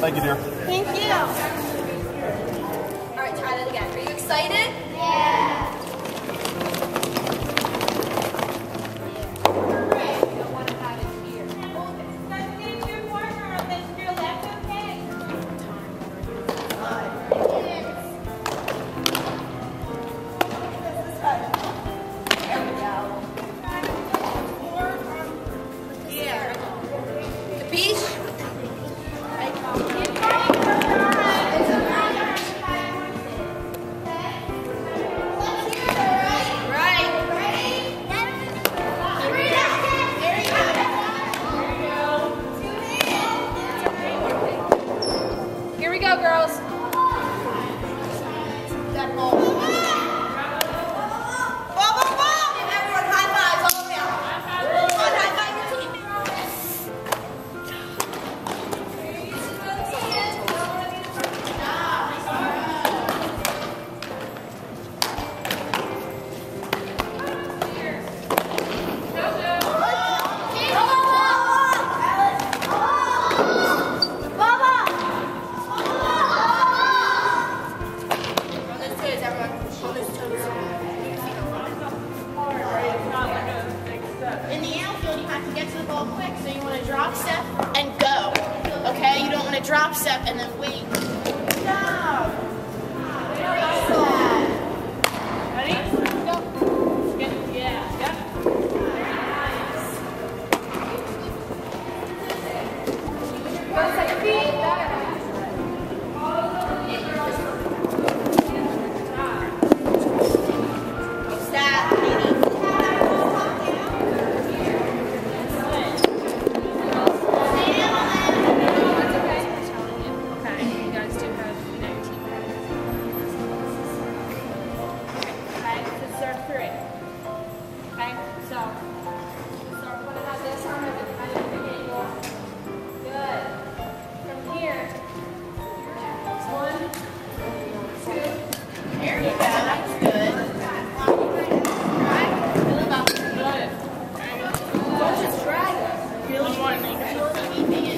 Thank you, dear. Thank you. All right, try that again. Are you excited? Yeah. Here we go, girls. That ball. Everyone, high fives all around. Come on, high five your team. In the outfield, you have to get to the ball quick, so you want to drop step and go. Okay? You don't want to drop step and then wait. No! Ready? Go. Yeah. Yep. Go second feet. Really want to make sure